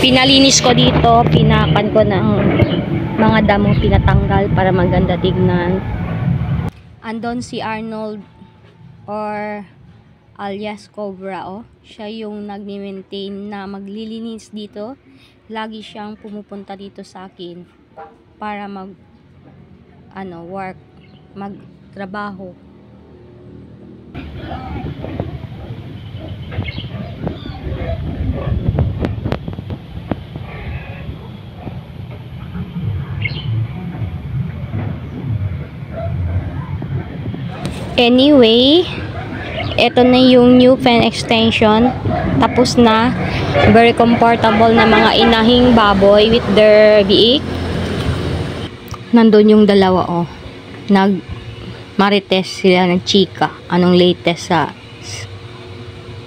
Pinalinis ko dito, pinakan ko ng mga damo, pinatanggal para maganda tignan. Andon si Arnold or alias Cobra, oh. Siya yung nagmi-maintain na maglilinis dito. Lagi siyang pumupunta dito sa akin para work, magtrabaho. Anyway, ito na yung new fan extension. Tapos na. Very comfortable na mga inahing baboy with their biik. Nandun yung dalawa, oh. Marites sila, nagchika. Anong latest sa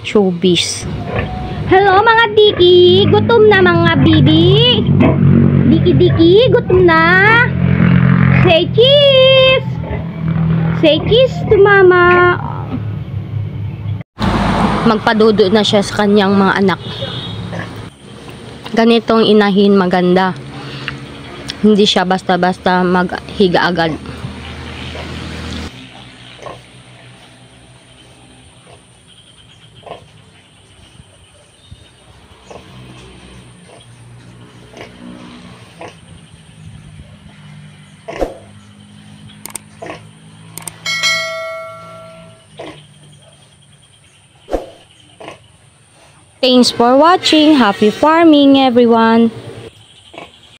showbiz. Hello mga diki! Gutom na mga bibi! Diki-diki, gutom na! Say cheese! Say cheese to mama! Magpadudo na siya sa kanyang mga anak. Ganitong inahin maganda. Hindi siya basta-basta maghiga agad. Thanks for watching. Happy farming, everyone.